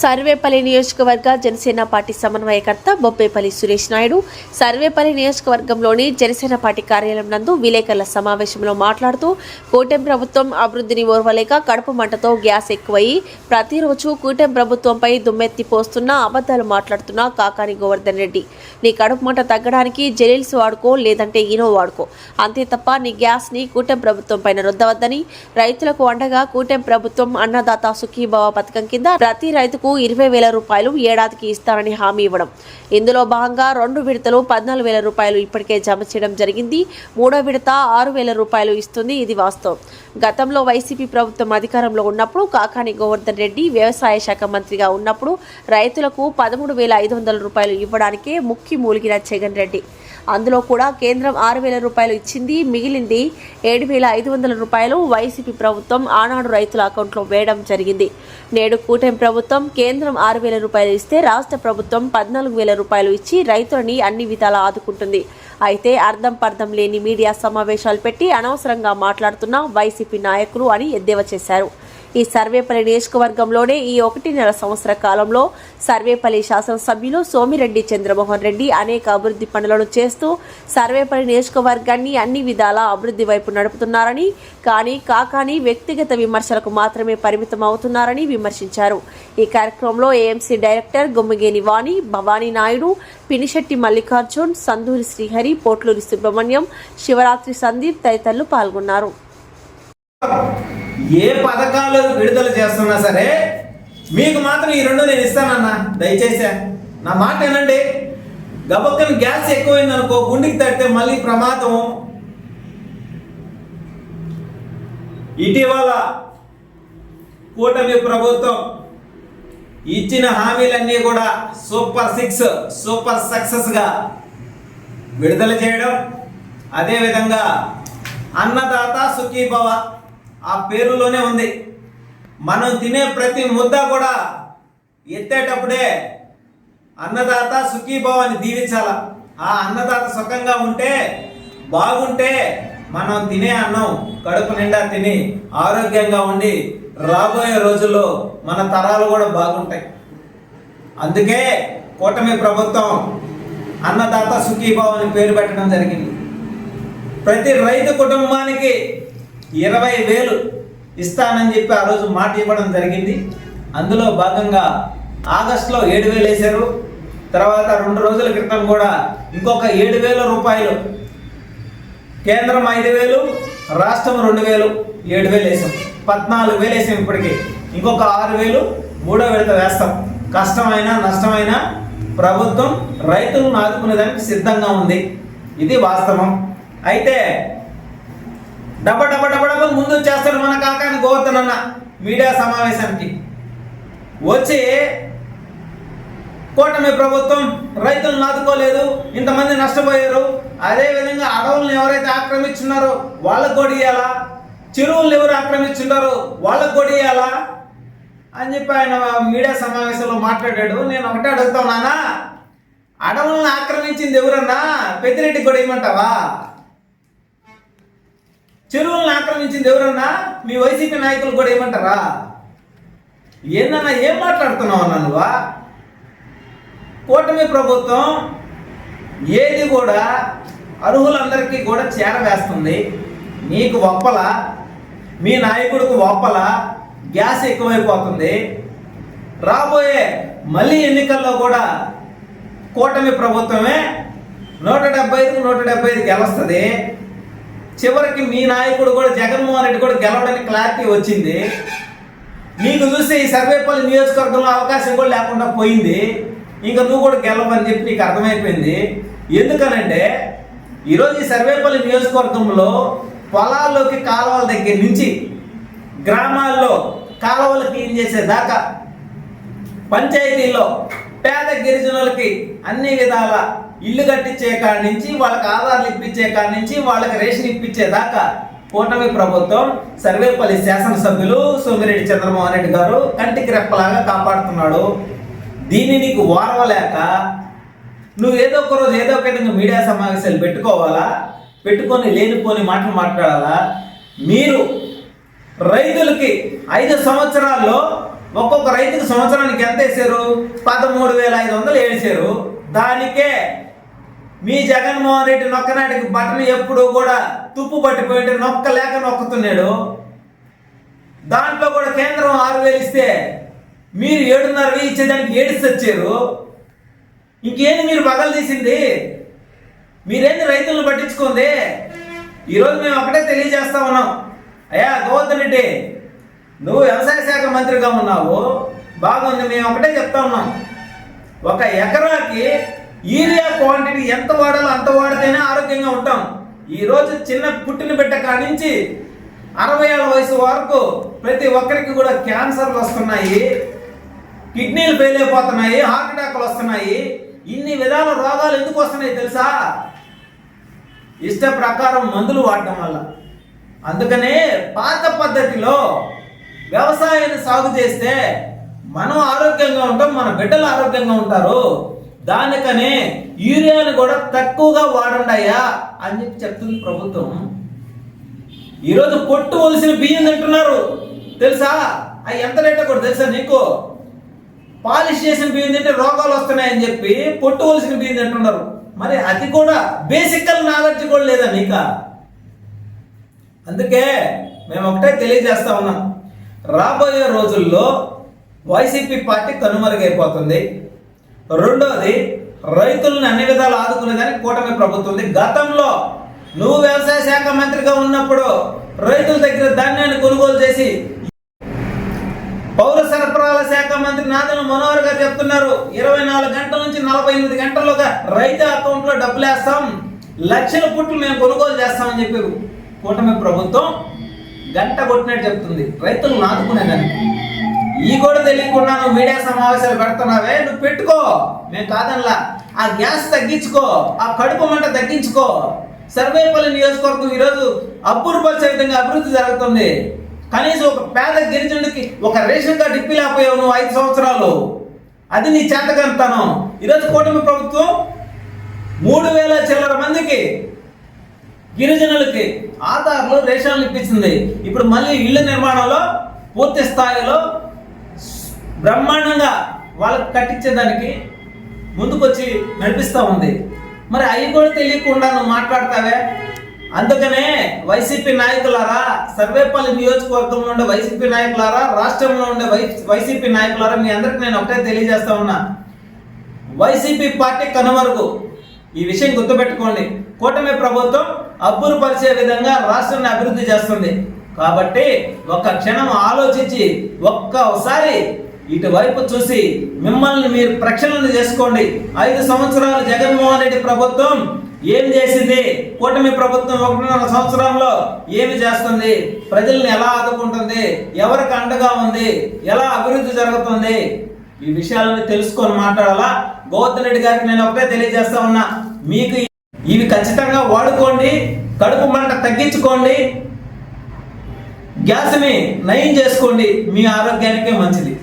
సర్వేపల్లి నియోజకవర్గ జనసేన పార్టీ సమన్వయకర్త బొబ్బేపల్లి సురేష్ నాయుడు సర్వేపల్లి నియోజకవర్గంలోని జనసేన పార్టీ కార్యాలయం నందు విలేకరుల సమావేశంలో మాట్లాడుతూ కూటమి ప్రభుత్వం అభివృద్ధిని ఓర్వలేక కడుపు మంటతో గ్యాస్ ఎక్కువయి ప్రతిరోజు కూటమి ప్రభుత్వంపై దుమ్మెత్తి పోస్తున్న అబద్ధాలు మాట్లాడుతున్న కాకాని గోవర్ధన్ రెడ్డి, నీ కడుపు మంట తగ్గడానికి జెలిల్స్ వాడుకో, లేదంటే ఈనో వాడుకో, అంతే తప్ప నీ గ్యాస్ ని కూటమి ప్రభుత్వం పైన రుద్దవద్దని, రైతులకు అండగా కూటమి ప్రభుత్వం అన్నదాత సుఖీభవ పథకం కింద ప్రతి రైతుకు 20,000 రూపాయలు ఏడాదికి ఇస్తారని హామీ ఇవ్వడం. ఇందులో భాగంగా 2 విడతలు 14,000 రూపాయలు ఇప్పటికే జమ చేయడం జరిగింది. 3వ విడత 6,000 రూపాయలు ఇస్తుంది. ఇది వాస్తవం. గతంలో వైసీపీ ప్రభుత్వం అధికారంలో ఉన్నప్పుడు కాకాని గోవర్ధన్ రెడ్డి వ్యవసాయ శాఖ మంత్రిగా ఉన్నప్పుడు రైతులకు 13,500 రూపాయలు ఇవ్వడానికే ముక్కి మూలిగిన జగన్ రెడ్డి. అందులో కూడా కేంద్రం 6,000 రూపాయలు ఇచ్చింది. మిగిలింది 7,500 రూపాయలు వైసీపీ ప్రభుత్వం ఆనాడు రైతుల అకౌంట్లో వేయడం జరిగింది. నేడు కూటమి ప్రభుత్వం కేంద్రం 6,000 రూపాయలు ఇస్తే రాష్ట్ర ప్రభుత్వం 14,000 రూపాయలు ఇచ్చి రైతులని అన్ని విధాలా ఆదుకుంటుంది. అయితే అర్థం పర్థం లేని మీడియా సమావేశాలు పెట్టి అనవసరంగా మాట్లాడుతున్న వైసీపీ నాయకులు అని ఎద్దేవా చేశారు. ఈ సర్వేపల్లి నియోజకవర్గంలోనే ఈ 1.5 సంవత్సర కాలంలో సర్వేపల్లి శాసనసభ్యులు సోమిరెడ్డి చంద్రమోహన్ రెడ్డి అనేక అభివృద్ధి పనులను చేస్తూ సర్వేపల్లి నియోజకవర్గాన్ని అన్ని విధాలా అభివృద్ధి వైపు నడుపుతున్నారని, కానీ కాకాని వ్యక్తిగత విమర్శలకు మాత్రమే పరిమితం అవుతున్నారని విమర్శించారు. ఈ కార్యక్రమంలో ఏఎంసీ డైరెక్టర్ గుమ్మగేని వాణి, భవానీ నాయుడు, పినిశెట్టి మల్లికార్జున్, సందూరి శ్రీహరి, పోట్లూరి సుబ్రహ్మణ్యం, శివరాత్రి సందీప్ తదితరులు పాల్గొన్నారు. ఏ పథకాలు విడుదల చేస్తున్నా సరే మీకు మాత్రం ఈ 2 నేను ఇస్తానన్నా, దయచేసి నా మాట ఏనండి. గబక్కని గ్యాస్ ఎక్కువైంది అనుకో, గుండెకి తడితే మళ్ళీ ప్రమాదం. ఇటీవల కూటమి ప్రభుత్వం ఇచ్చిన హామీలన్నీ కూడా సూపర్ 6 సూపర్ సక్సెస్గా విడుదల చేయడం, అదేవిధంగా అన్నదాత సుఖీభవ ఆ పేరులోనే ఉంది. మనం తినే ప్రతి ముద్ద కూడా ఎత్తేటప్పుడే అన్నదాత సుఖీభవ అని దీవించాల. ఆ అన్నదాత సుఖంగా ఉంటే, బాగుంటే మనం తినే అన్నం కడుపు నిండా తిని ఆరోగ్యంగా ఉండి రాబోయే రోజుల్లో మన తరాలు కూడా బాగుంటాయి. అందుకే కూటమి ప్రభుత్వం అన్నదాత సుఖీభవ అని పేరు పెట్టడం జరిగింది. ప్రతి రైతు కుటుంబానికి 20,000 ఇస్తానని చెప్పి ఆ రోజు మాట ఇవ్వడం జరిగింది. అందులో భాగంగా ఆగస్టులో 7,000 వేశారు. తర్వాత 2 రోజుల క్రితం కూడా ఇంకొక 7,000 రూపాయలు, కేంద్రం 5,000, రాష్ట్రం 2,000, 7,000 వేసాం. 14,000 వేసాం. ఇప్పటికీ ఇంకొక 6,000 3వ విడత వేస్తాం. కష్టమైనా నష్టమైనా ప్రభుత్వం రైతులను ఆదుకునేదానికి సిద్ధంగా ఉంది. ఇది వాస్తవం. అయితే డబ్బ ముందు చేస్తాడు మన కాకాని గోవర్ధన్ అన్న మీడియా సమావేశానికి వచ్చి, కూటమి ప్రభుత్వం రైతులను ఆదుకోలేదు, ఇంతమంది నష్టపోయారు, అదేవిధంగా అడవులను ఎవరైతే ఆక్రమించున్నారో వాళ్ళకు కూడా ఇవ్వాలా, చెరువులను ఎవరు ఆక్రమించున్నారో వాళ్ళకు కూడా ఇవ్వాలా అని చెప్పి ఆయన మీడియా సమావేశంలో మాట్లాడాడు. నేను ఒకటే అడుగుతాను, నాన్న, అడవులను ఆక్రమించింది ఎవరన్నా? పెద్దిరెడ్డికి కూడా ఇవ్వమంటావా? చెరువులను ఆక్రమించింది ఎవరన్నా? మీ వైసీపీ నాయకులు కూడా ఏమంటారా? ఏందన్నా, ఏం మాట్లాడుతున్నావు అన్నా నువ్వా? కూటమి ప్రభుత్వం ఏది కూడా అర్హులందరికీ కూడా చేరవేస్తుంది. నీకు ఒప్పల, మీ నాయకుడికి ఒప్పల, గ్యాస్ ఎక్కువైపోతుంది. రాబోయే మళ్ళీ ఎన్నికల్లో కూడా కూటమి ప్రభుత్వమే 175 గెలుస్తుంది. చివరికి మీ నాయకుడు కూడా జగన్మోహన్ రెడ్డి కూడా గెలవడానికి క్లారిటీ వచ్చింది. నీకు చూస్తే ఈ సర్వేపల్లి నియోజకవర్గంలో అవకాశం కూడా లేకుండా పోయింది. ఇంకా నువ్వు కూడా గెలవని చెప్పి నీకు అర్థమైపోయింది. ఎందుకనంటే ఈరోజు ఈ సర్వేపల్లి నియోజకవర్గంలో పొలాల్లోకి కాలువల దగ్గర నుంచి గ్రామాల్లో కాలువలు క్లీన్ చేసేదాకా, పంచాయతీల్లో పేద గిరిజనులకి అన్ని విధాల ఇల్లు కట్టించే కాడి నుంచి, వాళ్ళకి ఆధార్లు ఇప్పించే కాడి నుంచి, వాళ్ళకి రేషన్ ఇప్పించేదాకా కూటమి ప్రభుత్వం సర్వేపల్లి శాసనసభ్యులు సోమిరెడ్డి చంద్రమోహన్ రెడ్డి గారు కంటికి రెప్పలాగా కాపాడుతున్నాడు. దీన్ని నీకు ఓర్వలేక నువ్వు ఏదో ఒక రోజు ఏదో ఒక విధంగా మీడియా సమావేశాలు పెట్టుకోవాలా, పెట్టుకొని లేనిపోని మాటలు మాట్లాడాలా? మీరు రైతులకి 5 సంవత్సరాల్లో ఒక్కొక్క రైతుకు సంవత్సరానికి ఎంత వేసారు? 13,500 వేసారు. దానికే మీ జగన్మోహన్ రెడ్డి నొక్కనాటికి బటన్ ఎప్పుడు కూడా తుప్పు పట్టిపోయింటే నొక్కలేక నొక్కుతున్నాడు. దాంట్లో కూడా కేంద్రం 6,000 ఇస్తే మీరు 7,500 ఇచ్చేదానికి ఏడిసి వచ్చారు. ఇంకేంది మీరు పగలు తీసింది? మీరేంది రైతులను పట్టించుకుంది? ఈరోజు మేము ఒకటే తెలియజేస్తా ఉన్నాం. అయ్యా గోవర్ధన్ రెడ్డి, నువ్వు వ్యవసాయ శాఖ మంత్రిగా ఉన్నావు, బాగుంది. మేము ఒకటే చెప్తా ఉన్నాం, ఒక ఎకరాకి యూరియా క్వాంటిటీ ఎంత వాడాలో అంత వాడితేనే ఆరోగ్యంగా ఉంటాం. ఈరోజు చిన్న పుట్టిన బిడ్డ కాడి నుంచి 60 ఏళ్ళ వయసు వరకు ప్రతి ఒక్కరికి కూడా క్యాన్సర్లు వస్తున్నాయి, కిడ్నీలు ఫెయిల్ అయిపోతున్నాయి, హార్ట్ అటాక్లు వస్తున్నాయి. ఇన్ని విధాల రోగాలు ఎందుకు వస్తున్నాయి తెలుసా? ఇష్ట ప్రకారం మందులు వాడటం వల్ల. అందుకనే పాత పద్ధతిలో వ్యవసాయాన్ని సాగు చేస్తే మనం ఆరోగ్యంగా ఉంటాం, మన బిడ్డలు ఆరోగ్యంగా ఉంటారు. దానికనే యూరియాని కూడా తక్కువగా వాడండి అయ్యా అని చెప్తుంది ప్రభుత్వం. ఈరోజు పొట్టు ఒలిసిన బియ్యం తింటున్నారు తెలుసా? అవి ఎంత రేటో కూడా తెలుసా నీకు? పాలిష్ చేసిన బియ్యం తింటే రోగాలు వస్తున్నాయని చెప్పి పొట్టు ఒలిసిన బియ్యం తింటున్నారు. మరి అది కూడా బేసికల్ నాలెడ్జ్ కూడా లేదా నీకా? అందుకే మేము ఒకటే తెలియజేస్తా ఉన్నాం, రాబోయే రోజుల్లో వైసీపీ పార్టీ కనుమరుగైపోతుంది. రెండోది, రైతులను అన్ని విధాలు ఆదుకునేదానికి కూటమి ప్రభుత్వం ఉంది. గతంలో నువ్వు వ్యవసాయ శాఖ మంత్రిగా ఉన్నప్పుడు రైతుల దగ్గర ధాన్యాన్ని కొనుగోలు చేసి పౌర సరఫరాల శాఖ మంత్రి నాదెండ్ల మనోహర్ గారు చెప్తున్నారు, 24 గంటల నుంచి 48 గంటల్లోగా రైతు అకౌంట్లో డబ్బులు వేస్తాం, లక్షల పుట్లు మేము కొనుగోలు చేస్తామని చెప్పారు. కూటమి ప్రభుత్వం గంట కొట్టినట్టు చెప్తుంది రైతులను ఆదుకునేదానికి. ఈ కూడా తెలియకుండా నువ్వు మీడియా సమావేశాలు పెడుతున్నావే, నువ్వు పెట్టుకో, మేము కాదనలా. ఆ గ్యాస్ తగ్గించుకో, ఆ కడుపు మంట తగ్గించుకో. సర్వేపల్లి నియోజకవర్గం ఈరోజు అబ్బురుపరిచే విధంగా అభివృద్ధి జరుగుతుంది. కనీసం ఒక పేద గిరిజనుడికి ఒక రేషన్ కార్డు ఇప్పిలేకపోయావు నువ్వు 5 సంవత్సరాలు. అది నీ చేతకంతనం. ఈరోజు కూటమి ప్రభుత్వం 3,000 చిల్లర మందికి గిరిజనులకి ఆధార్లు రేషన్లు ఇప్పించింది. ఇప్పుడు మళ్ళీ ఇళ్ల నిర్మాణంలో పూర్తి స్థాయిలో బ్రహ్మాండంగా వాళ్ళకి కట్టించేదానికి ముందుకొచ్చి నడిపిస్తూ ఉంది. మరి అవి కూడా తెలియకుండా నువ్వు మాట్లాడతావే. అందుకనే వైసీపీ నాయకులారా, సర్వేపల్లి నియోజకవర్గంలో ఉండే వైసీపీ నాయకులారా, రాష్ట్రంలో ఉండే వైసీపీ నాయకులారా, మీ అందరికి నేను ఒకటే తెలియజేస్తా ఉన్నా, వైసీపీ పార్టీ కనుమరుగు. ఈ విషయం గుర్తుపెట్టుకోండి. కూటమి ప్రభుత్వం అబ్బురుపరిచే విధంగా రాష్ట్రాన్ని అభివృద్ధి చేస్తుంది. కాబట్టి ఒక్క క్షణం ఆలోచించి ఒక్కసారి ఇటువైపు చూసి మిమ్మల్ని మీరు ప్రక్షాళన చేసుకోండి. 5 సంవత్సరాలు జగన్మోహన్ రెడ్డి ప్రభుత్వం ఏం చేసింది? కూటమి ప్రభుత్వం 1.5 సంవత్సరంలో ఏమి చేస్తుంది? ప్రజల్ని ఎలా ఆదుకుంటుంది? ఎవరికి అండగా ఉంది? ఎలా అభివృద్ధి జరుగుతుంది? ఈ విషయాలను తెలుసుకొని మాట్లాడాలా. గోవర్ధన్ రెడ్డి గారికి నేను ఒకటే తెలియజేస్తా ఉన్నా, మీకు ఇవి ఖచ్చితంగా వాడుకోండి, కడుపు మంట తగ్గించుకోండి, గ్యాస్ని నయం చేసుకోండి, మీ ఆరోగ్యానికే మంచిది.